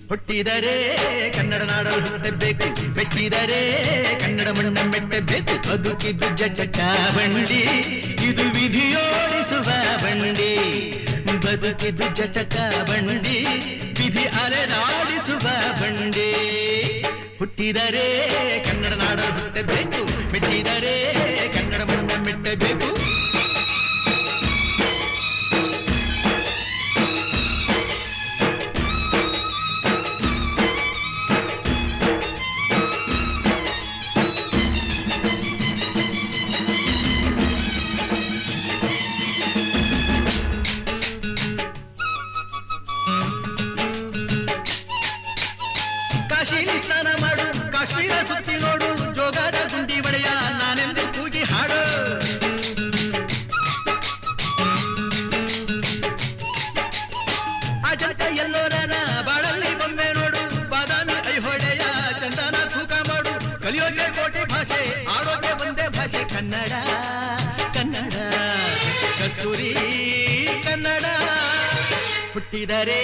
ಹುಟ್ಟಿದರೆ ಕನ್ನಡ ನಾಡಲು ಹುಟ್ಟಬೇಕು, ಮೆಟ್ಟಿದರೆ ಕನ್ನಡ ಮಣ್ಣ ಮೆಟ್ಟಬೇಕು. ಬದುಕಿದ್ದು ಜಟಕ ಬಂಡಿ, ಇದು ವಿಧಿಯೋಡಿಸುವ ಬಂಡಿ. ಬದುಕಿದ್ದು ಜಟಕ ಬಂಡಿ, ವಿಧಿ ಅಲೆದಾಡಿಸುವ ಬಂಡಿ. ಹುಟ್ಟಿದರೆ ಕನ್ನಡ ನಾಡಲು ಹುಟ್ಟಬೇಕು, ಮೆಟ್ಟಿದರೆ ಕನ್ನಡ ಮಣ್ಣ ಮೆಟ್ಟಬೇಕು. ಕಾಶಿಲಿ ಸ್ನಾನ ಮಾಡು, ಕಾಶ್ಮೀರ ಸುತ್ತಿ ನೋಡು, ಜೋಗದ ಗುಂಡಿ ಬಳೆಯ ನಾನೆಂದು ಕೂಗಿ ಹಾಡು. ಅಜಂತ ಎಲ್ಲೋರನ ಬಾಳಲ್ಲಿ ಬೊಮ್ಮೆ ನೋಡು, ಬಾದಾಮಿ ಐಹೊಳೆಯ ಚಂದನ ತೂಕ ಮಾಡು. ಕಲಿಯೋಗೆ ಕೋಟಿ ಭಾಷೆ, ಆಡೋಗೆ ಒಂದೇ ಭಾಷೆ ಕನ್ನಡ. ಕನ್ನಡ ಕಸ್ತೂರಿ ಕನ್ನಡ. ಹುಟ್ಟಿದರೆ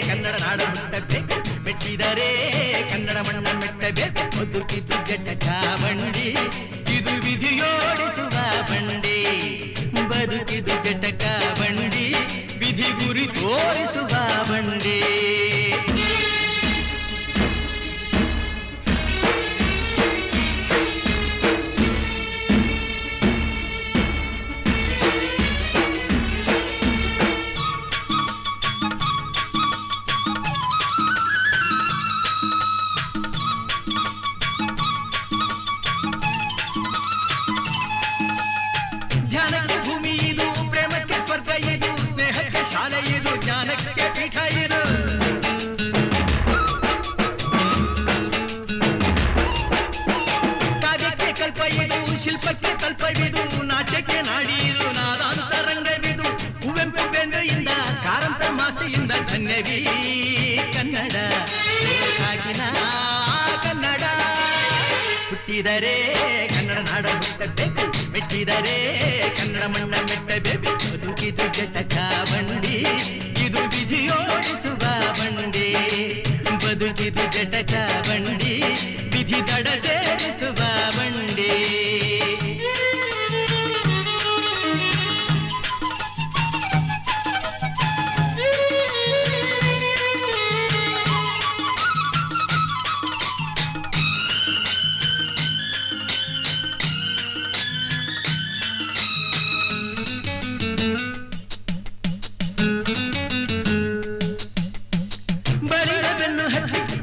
ಕನ್ನಡ ನಾಡ ಹುಟ್ಟಬೇಕು, ಮೆಟ್ಟಿದರೆ ಕನ್ನಡ ಮಣ್ಣ ಮೆಟ್ಟಬೇಕು. ಬದುಕಿದ್ದು ಜಟಕ ಬಂಡಿ, ಇದು ವಿಧಿಯೋಡಿಸುವ ಬಂಡಿ. ಬದುಕಿದ್ದು ಜಟಕ ಬಂಡಿ, ವಿಧಿ ಗುರಿ ತೋರಿಸುವ ಬಂಡಿ. ಧ್ಯಾನಕ್ಕೆ ಭೂಮಿ ಇದು, ಪ್ರೇಮಕ್ಕೆ ಸ್ವರ್ಗ ಇದು, ಸ್ನೇಹಕ್ಕೆ ಶಾಲೆ ಇದು, ಜ್ಞಾನಕ್ಕೆ ಪೀಠ ಇದು. ಕಾವ್ಯಕ್ಕೆ ಕಲ್ಪ ಇದು, ಶಿಲ್ಪಕ್ಕೆ ತಲ್ಪವಿದು, ನಾಟ್ಯಕ್ಕೆ ನಾಡಿ ಇದು, ನಾದಾಂತರಂಗವಿದು. ಕುವೆಂಪು ಬೇಂದ್ರೆಯಿಂದ, ಕಾರಂತ ಮಾಸ್ತಿಯಿಂದ ಧನ್ಯವೀ ಕನ್ನಡ. ಕಾಗಿನ ಕನ್ನಡ. ಹುಟ್ಟಿದರೆ ಕನ್ನಡ ನಾಡ ಹುಟ್ಟಬೇಕು, ಮೆಟ್ಟಿದರೆ ಕನ್ನಡ ಮಣ್ಣ ಮೆಟ್ಟಬೇಕು. ಬದುಕಿದು ಜಟಕ ಬಂಡಿ, ಇದು ವಿಧಿಯೋಡಿಸುವ ಬಂಡಿ. ಬದುಕಿದು ಜಟಕ ಬಂಡಿ, ವಿಧಿ ದಡ ಸೇರಿಸುವ ಬಂಡಿ.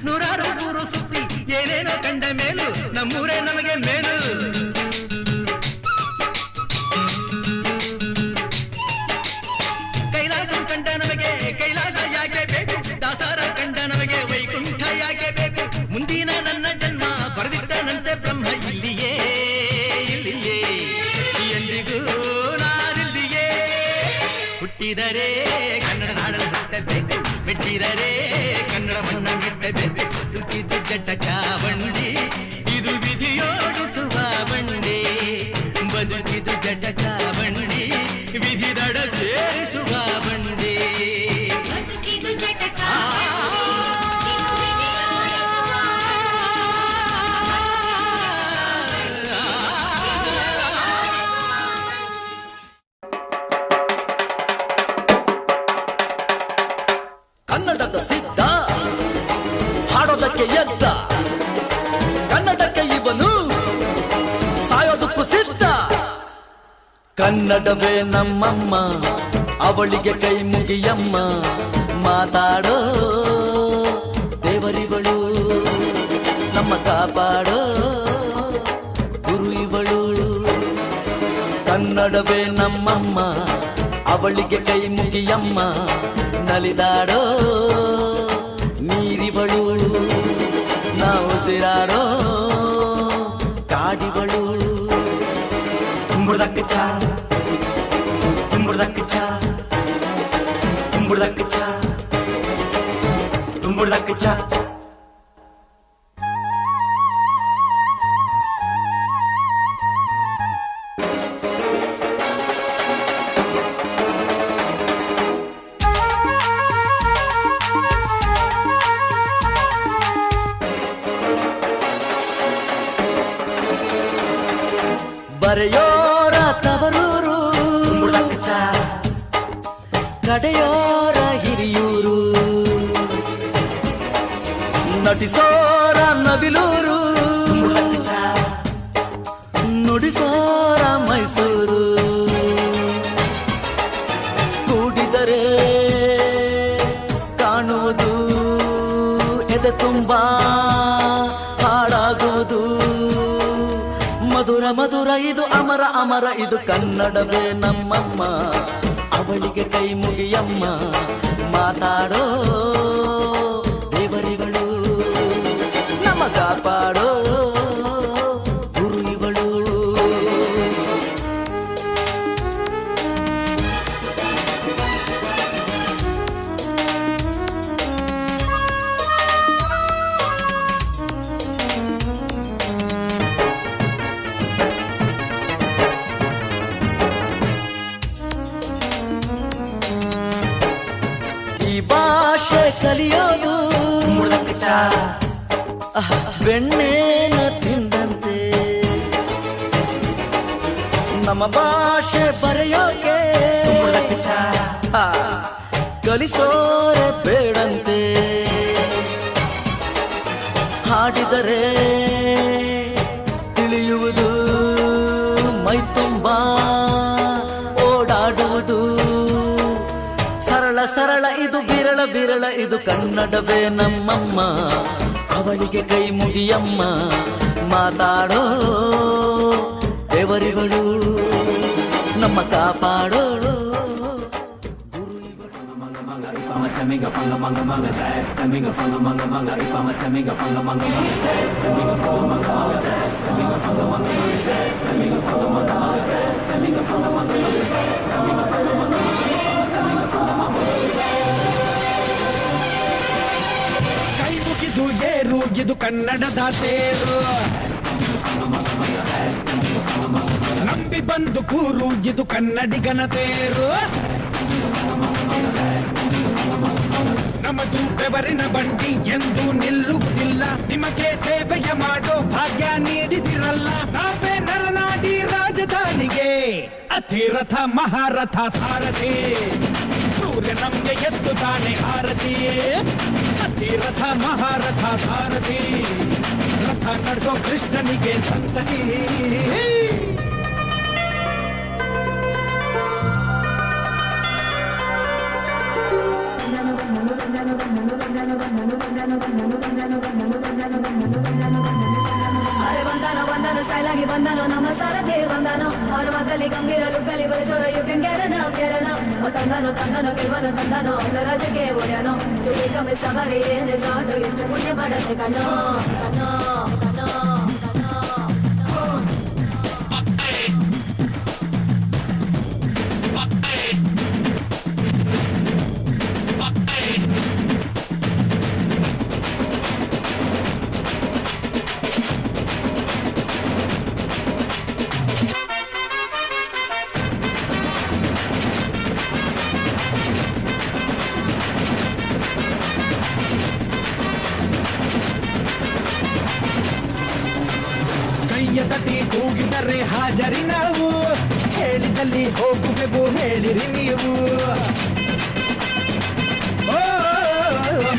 ನೂರಾರು ಊರು ಸುತ್ತಿ ಏನೇನೋ ಕಂಡ ಮೇಲು, ನಮ್ಮೂರೇ ನಮಗೆ ಮೇಲು. ಕೈಲಾಸ ಕಂಡ ನಮಗೆ ಕೈಲಾಸ ಯಾಕೆ ಬೇಕು, ದಾಸರ ಕಂಡ ನಮಗೆ ವೈಕುಂಠ ಯಾಕೆ ಬೇಕು. ಮುಂದಿನ ನನ್ನ ಜನ್ಮ ಬರೆದಿಟ್ಟನಂತೆ ಬ್ರಹ್ಮ ಇಲ್ಲಿಯೇ ಇಲ್ಲಿಯೇ, ಎಂದಿಗೂ ನಾನಿಲ್ಲಿಯೇ. ಹುಟ್ಟಿದರೆ ಕನ್ನಡ ನಾಡಲು ಹುಟ್ಟಬೇಕು, ಮೆಟ್ಟಿದರೆ ಕನ್ನಡ ಮಣ್ಣ ಮೆಟ್ಟಬೇಕು. ಬದುಕಿದ್ದು ಜಟಕ ಬಂಡಿ, ಇದು ವಿಧಿಯೋಡಿಸುವ ಬಂಡಿ. ಬದುಕಿದ್ದು ಜಟಕ ಬಂಡಿ, ವಿಧಿ ದಡ ಸೇರಿಸುವ ಬಂಡಿ. ಬದುಕಿದ್ದು ಜಟಕ ಕನ್ನಡದ ಸಿದ್ಧ, ಹಾಡೋದಕ್ಕೆ ಎದ್ದ, ಕನ್ನಡಕ್ಕೆ ಇವನು ಸಾಯೋದಕ್ಕೂ ಸಿದ್ಧ. ಕನ್ನಡವೇ ನಮ್ಮಮ್ಮ, ಅವಳಿಗೆ ಕೈ ಮುಗಿಯಮ್ಮ. ಮಾತಾಡೋ ದೇವರಿವಳು, ನಮ್ಮ ಕಾಪಾಡೋ ಗುರು ಇವಳು. ಕನ್ನಡವೇ ನಮ್ಮಮ್ಮ, ಅವಳಿಗೆ ಕೈ ಮುಗಿಯಮ್ಮ. ನಲಿದಾಡೋ ನೀರಿವಳು, ನಾವು ಉಸಿರಾಡೋ ಕಾಡಿವಳು. ತುಂಬುಳಕ್ಕೆ ಚಾ ತುಂಬುಳಕ್ಕೆ ಚಾ ತುಂಬುಳಕ್ಕೆ ಚಾ ತುಂಬುಳಕ್ಕೆ ಚಾ ಬರೆಯೋರ ತವರೂರು ಕಡೆಯೋರ ಹಿರಿಯೂರು ನಟಿಸೋರ ನವಿಲೂರು ನುಡಿಸೋರ ಮೈಸೂರು ಕೂಡಿದರೆ ಕಾಣುವುದು ಎದೆ ತುಂಬಾ ಹಾಡಾಗುವುದು ಮಧುರ ಮಧುರ ಇದು ಅಮರ ಅಮರ ಇದು ಕನ್ನಡವೇ ನಮ್ಮಮ್ಮ ಅವಳಿಗೆ ಕೈ ಮುಗಿಯಮ್ಮ ಮಾತಾಡೋ ದೇವರಿಗಳು ನಮ್ಮ ಕಾಪಾಡೋ ಗುರು ಇವಳು ಈ ಭಾಷೆ ಕಲಿಯೋದು ಬೆಣ್ಣೆನ ತಿಂದಂತೆ ನಮ್ಮ ಭಾಷೆ ಬರೆಯೋಕೆ ಕಲಿಸೋರೆ ಬೇಡಂತೆ ಹಾಡಿದರೆ ತಿಳಿಯುವುದು ಮೈ ತುಂಬಾ ಓಡಾಡುವುದು ಸರಳ ಸರಳ ಇದು ಬಿರಳ ಬಿರಳ ಇದು ಕನ್ನಡವೇ ನಮ್ಮಮ್ಮ ಅವಳಿಗೆ ಕೈ ಮುಗಿಯಮ್ಮ ಮಾತಾಡೋ ದೇವರಿಗಳು ನಮ್ಮ ಕಾಪಾಡೋ If I'm a semiga from the manga manga jazz, semiga from the manga manga. If I'm a semiga from the manga manga jazz, semiga from the manga manga jazz, semiga from the manga manga jazz, semiga from the manga manga jazz, semiga from the manga manga jazz, semiga from the manga manga. If I'm a semiga from the manga manga jazz. ಕೈ ಮುಗಿದು ಏರು ಇದು ಕನ್ನಡದ ತೇರು ನಂಬಿ ಬಂದು ಕೂರು ಇದು ಕನ್ನಡಿಗನ ತೇರು ನಮ್ಮದು ಬೆವರಿನ ಬಂಡಿ ಎಂದು ನಿಲ್ಲುವುದಿಲ್ಲ ನಿಮಗೆ ಸೇವೆಯ ಮಾಡೋ ಭಾಗ್ಯ ನೀಡಿದಿರಲ್ಲ ನಾವೇ ನರನಾಡಿ ರಾಜಧಾನಿಗೆ ಅತಿರಥ ಮಹಾರಥ ಸಾರಥಿ ಸೂರ್ಯ ನಮ್ಗೆ ಎದ್ದು ತಾನೆ ಆರತಿ ಅತಿರಥ ಮಹಾರಥ ಸಾರಥಿ ರಥ ನಡೆಸೋ ಕೃಷ್ಣನಿಗೆ ಸಂತತಿ ಅರೆ ಬಂದಾನೋ ಬಂದಾನೋ ಸ್ಟೈಲ್ ಆಗಿ ಬಂದಾನೋ ನಮ್ಮ ಸಾರಥಿ ಬಂದಾನೋ ಅವನ ಮಕ್ಕಳಿ ಗಂಭೀರಲು ಕಲಿ ಬರಚೋರ ಯು ಕ್ಯಾನ್ ಗೆಟ್ ತಂದಾನೋ ತಂದಾನೋ ಗೆಲ್ವನು ತಂದಾನೋ ಅವನ ರಾಜಕ್ಕೆ ಒಡೆಯನೋ ತುಳಿ ಕಮ್ಮಿ ಸವಾರಿ ಏನೇ ಸಾಟು ಎಷ್ಟು ಪುಣ್ಯ ಮಾಡತ್ತೆ ಕಣ್ಣೋ ಕಣ್ಣೋ ಕಣ್ಣೋ ತಟಿ ಕೂಗಿದರೆ ಹಾಜರಿ ನಾವು ಹೇಳಿದಲ್ಲಿ ಹೋಗುವೆವು ಹೇಳಿರಿ ನೀವು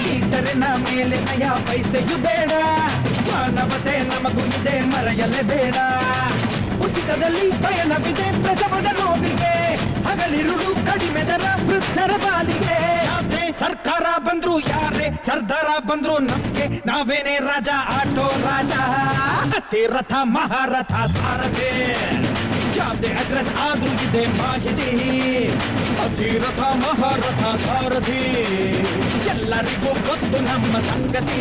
ಮೀಟರಿನ ಮೇಲೆ ನಯ ಪೈಸೆಯು ಬೇಡ ಮಾನವತೆ ನಮಗೂ ಇದೆ ಮರೆಯಲೇ ಬೇಡ ಉಚಿತದಲ್ಲಿ ಪಯಣವಿದೆ ಪ್ರಸವದ ನೋವಿಗೆ ಹಗಲಿರುಳು ಕಡಿಮೆ ದರ ವೃದ್ಧರ ಪಾಲಿಗೆ ಸರ್ಕಾರ ಬಂದ್ರು ಯಾರೇ ಸರ್ದಾರ ಬಂದ್ರು ನಮ್ಗೆ ನಾವೇನೇ ರಾಜ ಆಟೋ ರಾಜ ಅತಿರಥ ಮಹಾರಥ ಸಾರಥಿ ಯಾವುದೇ ಅಡ್ರೆಸ್ ಆದ್ರೂ ಇದೆ ಮಾಹಿತಿ ಅತಿರಥ ಮಹಾರಥ ಸಾರಥಿ ಎಲ್ಲರಿಗೂ ಗೊತ್ತು ನಮ್ಮ ಸಂಗತಿ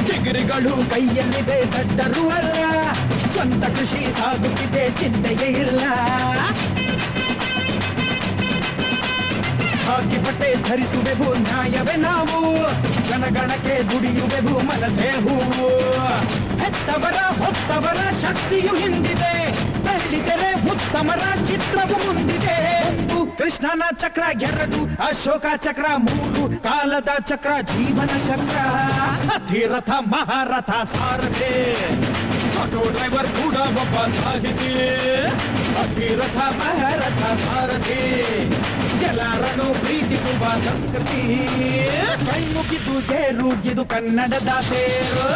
ಡಿಗ್ರಿಗಳು ಕೈಯಲ್ಲಿದೆ ದಡ್ಡರು ಅಲ್ಲ, ಸ್ವಂತ ಕೃಷಿ ಸಾಗುತ್ತಿದೆ ಚಿಂತೆಯೇ ಇಲ್ಲ. ಹಾಕಿ ಬಟ್ಟೆ ಧರಿಸುವೆವು ನ್ಯಾಯವೇ ನಾವು, ಜನಗಣಕ್ಕೆ ದುಡಿಯುವೆವು ಮನಸೇ ಹೂವು. ಹೆತ್ತವರ ಹೊತ್ತವರ ಶಕ್ತಿಯು ಹಿಂದಿದೆ, ಬೆಳ್ಳಿತೆರೆ ಉತ್ತಮರ ಚಿತ್ರವು ಮುಂದಿದೆ. ಒಂದು ಕೃಷ್ಣನ ಚಕ್ರ, ಎರಡು ಅಶೋಕ ಚಕ್ರ, ಮೂರು ಕಾಲದ ಚಕ್ರ ಜೀವನ ಚಕ್ರ. ಅತಿರಥ ಮಹಾರಥ ಸಾರಥಿ, ಆಟೋ ಡ್ರೈವರ್ ಕೂಡ ಒಬ್ಬ ಸಾಹಿತಿ. ಅತಿರಥ ಮಹಾರಥ ಸಾರಥಿ, ಎಲ್ಲರನ್ನು ಪ್ರೀತಿಸುವ ಸಂಸ್ಕೃತಿ. ಕೈ ಮುಗಿದು ತೇರು ಇದು ಕನ್ನಡದ ತೇರು.